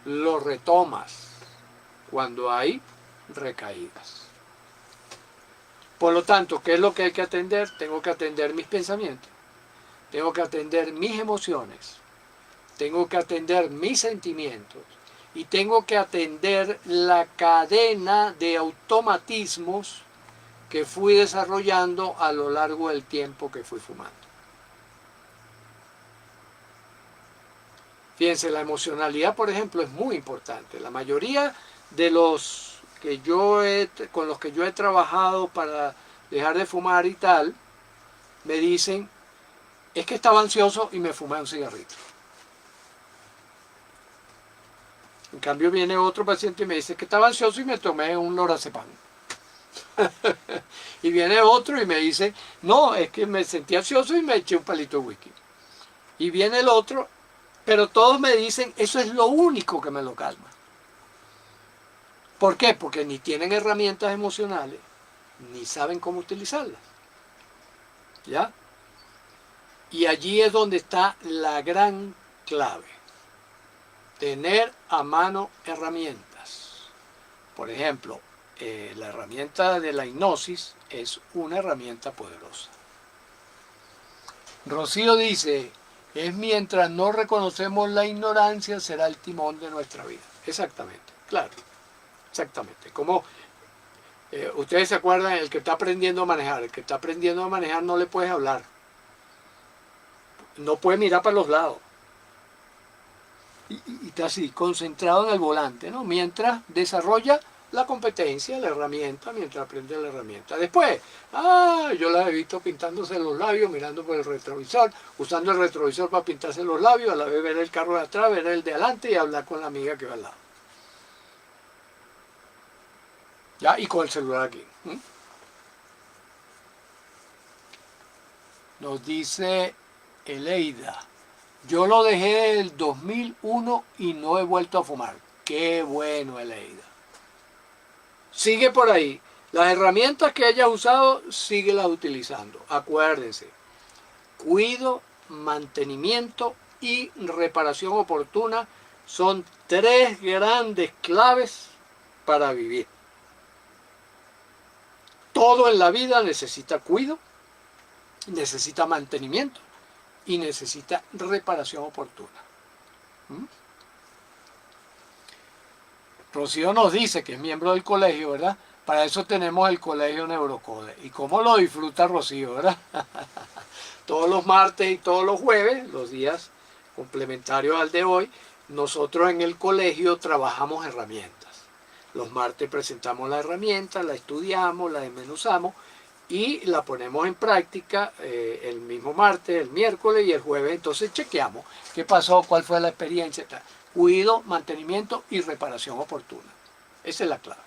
lo retomas cuando hay recaídas. Por lo tanto, ¿qué es lo que hay que atender? Tengo que atender mis pensamientos, tengo que atender mis emociones, tengo que atender mis sentimientos y tengo que atender la cadena de automatismos que fui desarrollando a lo largo del tiempo que fui fumando. Fíjense, la emocionalidad, por ejemplo, es muy importante. La mayoría de los que con los que yo he trabajado para dejar de fumar y tal, me dicen, es que estaba ansioso y me fumé un cigarrito. En cambio viene otro paciente y me dice que estaba ansioso y me tomé un lorazepam. Y viene otro y me dice, no, es que me sentí ansioso y me eché un palito de whisky. Y viene el otro, pero todos me dicen, eso es lo único que me lo calma. ¿Por qué? Porque ni tienen herramientas emocionales, ni saben cómo utilizarlas. ¿Ya? Y allí es donde está la gran clave. Tener a mano herramientas. Por ejemplo, la herramienta de la hipnosis es una herramienta poderosa. Rocío dice, es mientras no reconocemos la ignorancia será el timón de nuestra vida. Exactamente, claro, exactamente. Como ustedes se acuerdan, el que está aprendiendo a manejar, el que está aprendiendo a manejar no le puedes hablar. No puede mirar para los lados. Y está así, concentrado en el volante, ¿no? Mientras desarrolla la competencia, la herramienta, mientras aprende la herramienta. Después, yo la he visto pintándose los labios, mirando por el retrovisor, usando el retrovisor para pintarse los labios, a la vez ver el carro de atrás, ver el de adelante y hablar con la amiga que va al lado. ¿Ya? Y con el celular aquí. Nos dice Eleida, yo lo dejé del 2001 y no he vuelto a fumar. Qué bueno, Eleida. Sigue por ahí. Las herramientas que hayas usado, síguelas utilizando. Acuérdense, cuido, mantenimiento y reparación oportuna son tres grandes claves para vivir. Todo en la vida necesita cuido, necesita mantenimiento y necesita reparación oportuna. Rocío nos dice que es miembro del colegio, ¿verdad? Para eso tenemos el Colegio Neurocode. ¿Y cómo lo disfruta Rocío, verdad? Todos los martes y todos los jueves, los días complementarios al de hoy, nosotros en el colegio trabajamos herramientas. Los martes presentamos la herramienta, la estudiamos, la desmenuzamos y la ponemos en práctica el mismo martes, el miércoles y el jueves. Entonces chequeamos qué pasó, cuál fue la experiencia, tal. Cuidado, mantenimiento y reparación oportuna. Esa es la clave.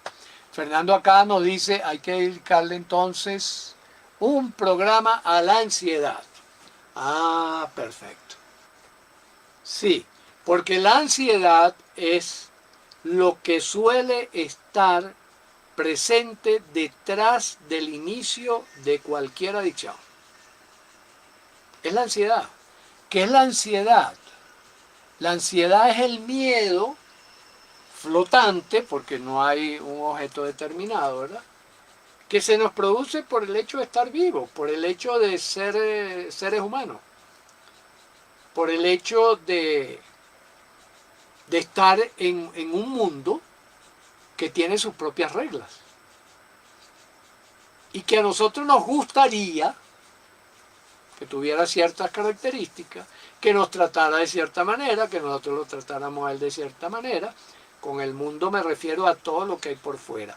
Fernando acá nos dice, hay que dedicarle entonces un programa a la ansiedad. Ah, perfecto. Sí, porque la ansiedad es lo que suele estar presente detrás del inicio de cualquier adicción. Es la ansiedad. ¿Qué es la ansiedad? La ansiedad es el miedo flotante, porque no hay un objeto determinado, ¿verdad? Que se nos produce por el hecho de estar vivos, por el hecho de ser seres humanos, por el hecho de estar en un mundo que tiene sus propias reglas y que a nosotros nos gustaría que tuviera ciertas características, que nos tratara de cierta manera, que nosotros lo tratáramos a él de cierta manera. Con el mundo me refiero a todo lo que hay por fuera.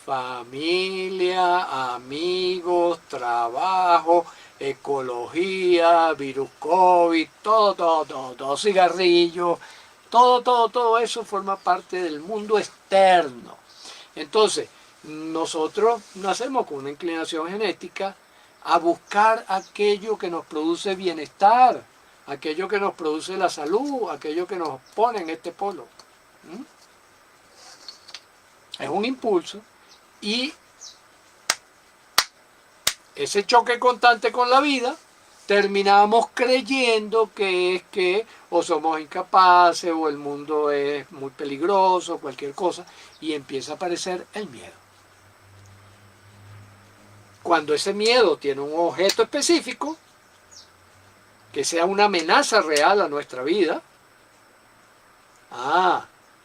Familia, amigos, trabajo, ecología, virus COVID, todo, cigarrillos, todo eso forma parte del mundo externo. Entonces, nosotros nacemos con una inclinación genética a buscar aquello que nos produce bienestar, aquello que nos produce la salud, aquello que nos pone en este polo. ¿Mm? Es un impulso y ese choque constante con la vida terminamos creyendo que es que o somos incapaces o el mundo es muy peligroso, cualquier cosa, y empieza a aparecer el miedo. Cuando ese miedo tiene un objeto específico, que sea una amenaza real a nuestra vida,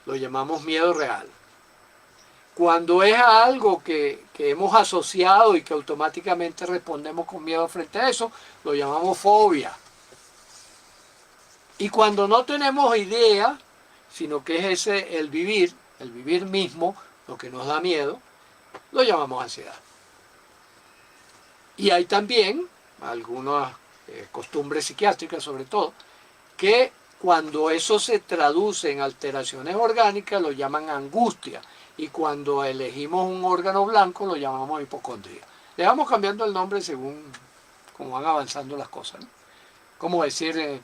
lo llamamos miedo real. Cuando es algo que hemos asociado y que automáticamente respondemos con miedo frente a eso, lo llamamos fobia. Y cuando no tenemos idea, sino que es el vivir mismo, lo que nos da miedo, lo llamamos ansiedad. Y hay también algunas costumbres psiquiátricas, sobre todo, que cuando eso se traduce en alteraciones orgánicas lo llaman angustia. Y cuando elegimos un órgano blanco lo llamamos hipocondria. Le vamos cambiando el nombre según cómo van avanzando las cosas, ¿no? Como decir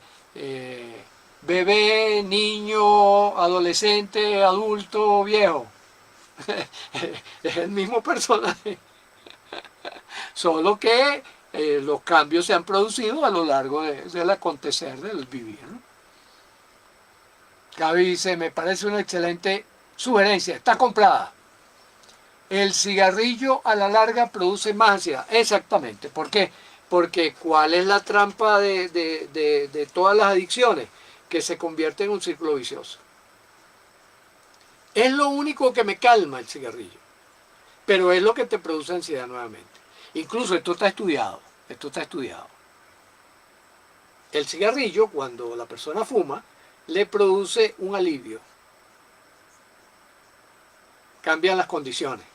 bebé, niño, adolescente, adulto, viejo. Es el mismo personaje. Solo que los cambios se han producido a lo largo del acontecer del vivir, ¿no? Gaby dice, me parece una excelente sugerencia, está comprada. El cigarrillo a la larga produce más ansiedad. Exactamente. ¿Por qué? Porque ¿cuál es la trampa de todas las adicciones? Que se convierte en un círculo vicioso. Es lo único que me calma el cigarrillo, pero es lo que te produce ansiedad nuevamente. Incluso esto está estudiado. El cigarrillo, cuando la persona fuma, le produce un alivio. Cambian las condiciones,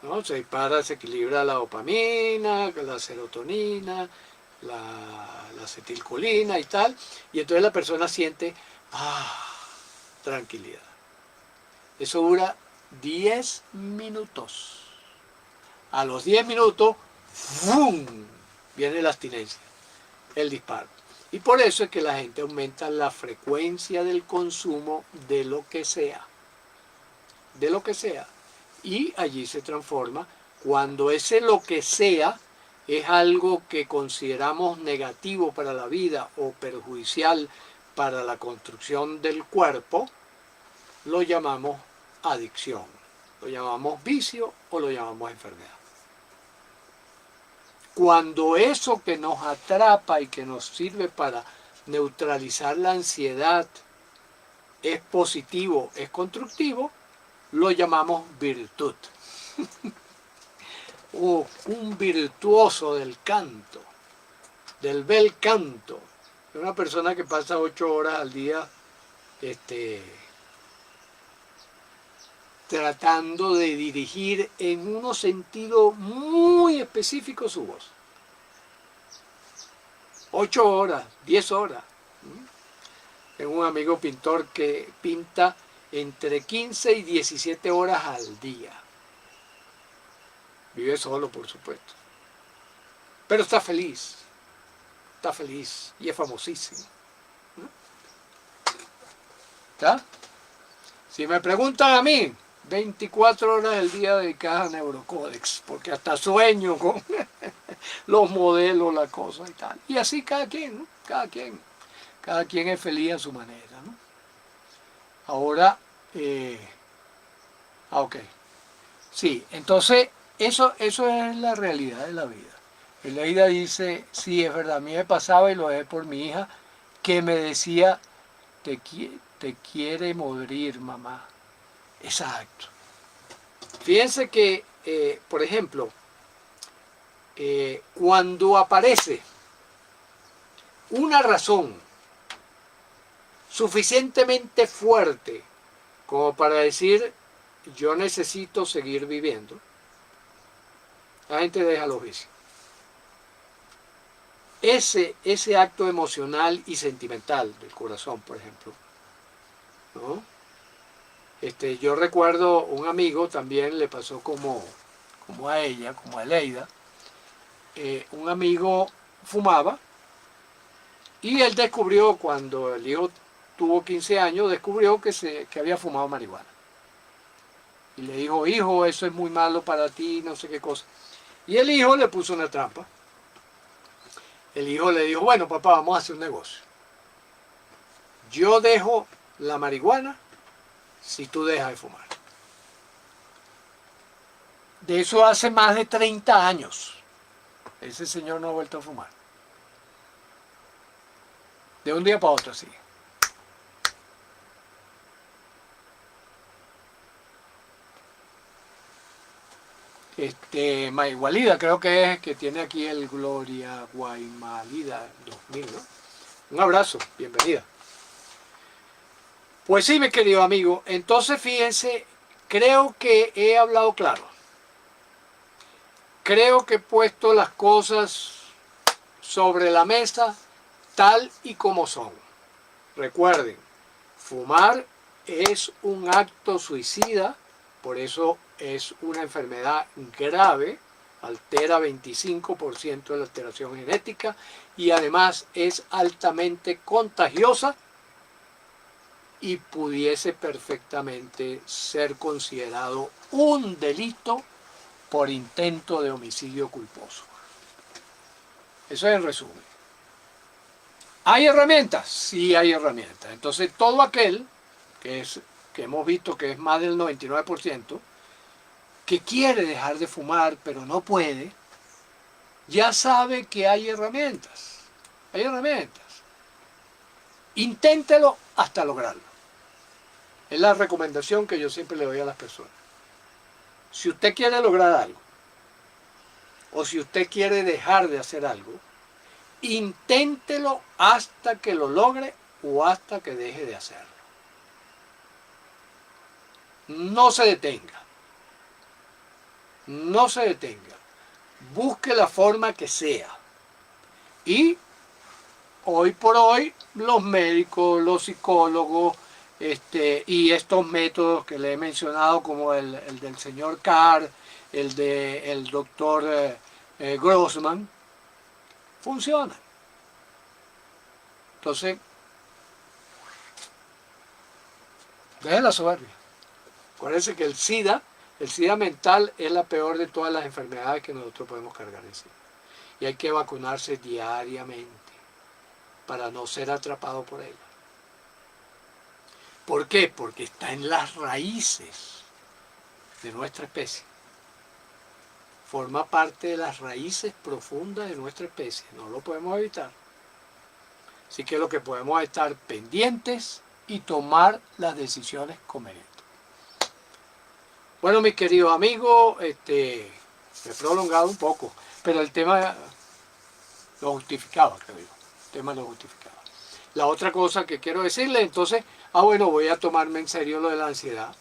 ¿no? Se dispara, se equilibra la dopamina, la serotonina, la acetilcolina y tal, y entonces la persona siente tranquilidad. Eso dura 10 minutos. A los 10 minutos, ¡fum!, viene la abstinencia, el disparo. Y por eso es que la gente aumenta la frecuencia del consumo de lo que sea. Y allí se transforma cuando ese lo que sea es algo que consideramos negativo para la vida o perjudicial para la construcción del cuerpo, lo llamamos adicción, lo llamamos vicio o lo llamamos enfermedad. Cuando eso que nos atrapa y que nos sirve para neutralizar la ansiedad es positivo, es constructivo, lo llamamos virtud. Un virtuoso del canto, del bel canto, una persona que pasa 8 horas al día tratando de dirigir en unos sentidos muy específicos su voz. 8 horas, 10 horas. Tengo un amigo pintor que pinta entre 15 y 17 horas al día. Vive solo, por supuesto. Pero está feliz y es famosísimo. ¿Está? Si me preguntan a mí, 24 horas del día dedicadas a Neurocódex, porque hasta sueño con los modelos, la cosa y tal. Y así cada quien, ¿no? Cada quien es feliz a su manera, ¿no? Ahora, ok. Sí, entonces, eso es la realidad de la vida. Leida dice, sí, es verdad, a mí me pasaba y lo es por mi hija, que me decía, te quiere morir, mamá. Exacto. Fíjense que, por ejemplo, cuando aparece una razón suficientemente fuerte como para decir, yo necesito seguir viviendo, la gente deja los vicios. Ese acto emocional y sentimental del corazón, por ejemplo, ¿no? Yo recuerdo un amigo, también le pasó como a ella, como a Leida, un amigo fumaba y él descubrió, cuando el hijo tuvo 15 años, descubrió que había fumado marihuana. Y le dijo, hijo, eso es muy malo para ti, no sé qué cosa. Y el hijo le puso una trampa. El hijo le dijo, bueno, papá, vamos a hacer un negocio. Yo dejo la marihuana si tú dejas de fumar. De eso hace más de 30 años. Ese señor no ha vuelto a fumar. De un día para otro, así. Maigualida, creo que es, que tiene aquí el Gloria Guaymalida 2000, ¿no? Un abrazo, bienvenida. Pues sí, mi querido amigo, entonces fíjense, creo que he hablado claro. Creo que he puesto las cosas sobre la mesa tal y como son. Recuerden, fumar es un acto suicida, por eso es una enfermedad grave, altera 25% de la alteración genética y además es altamente contagiosa y pudiese perfectamente ser considerado un delito por intento de homicidio culposo. Eso es en resumen. ¿Hay herramientas? Sí hay herramientas. Entonces todo aquel que hemos visto que es más del 99%, que quiere dejar de fumar pero no puede, ya sabe que hay herramientas. Hay herramientas. Inténtelo hasta lograrlo. Es la recomendación que yo siempre le doy a las personas. Si usted quiere lograr algo, o si usted quiere dejar de hacer algo, inténtelo hasta que lo logre o hasta que deje de hacerlo. No se detenga. No se detenga. Busque la forma que sea. Y hoy por hoy los médicos, los psicólogos y estos métodos que le he mencionado como el del señor Carr, el del doctor Grossman, funcionan. Entonces, deje la soberbia. Acuérdense que el SIDA mental es la peor de todas las enfermedades que nosotros podemos cargar encima. Y hay que vacunarse diariamente para no ser atrapado por ella. ¿Por qué? Porque está en las raíces de nuestra especie. Forma parte de las raíces profundas de nuestra especie. No lo podemos evitar. Así que lo que podemos es estar pendientes y tomar las decisiones convenientes. Bueno, mis queridos amigos, me he prolongado un poco, pero el tema lo justificaba, creo yo. El tema lo justificaba. La otra cosa que quiero decirle, entonces, bueno, voy a tomarme en serio lo de la ansiedad.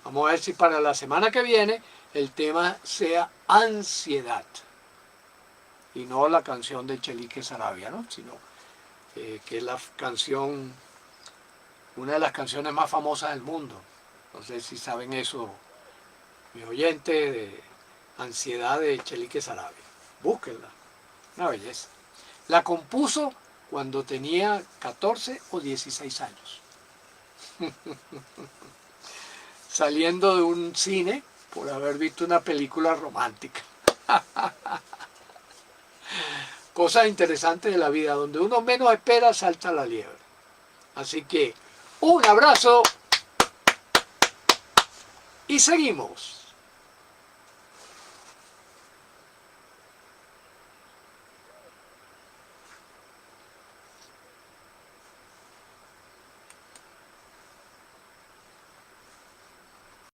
Vamos a ver si para la semana que viene el tema sea ansiedad. Y no la canción de Chelique Sarabia, ¿no? Sino que es la canción, una de las canciones más famosas del mundo. No sé si saben eso, mi oyente, de Ansiedad de Chelique Sarabia. Búsquenla, una belleza. La compuso cuando tenía 14 o 16 años. Saliendo de un cine por haber visto una película romántica. Cosas interesantes de la vida, donde uno menos espera salta la liebre. Así que un abrazo y seguimos.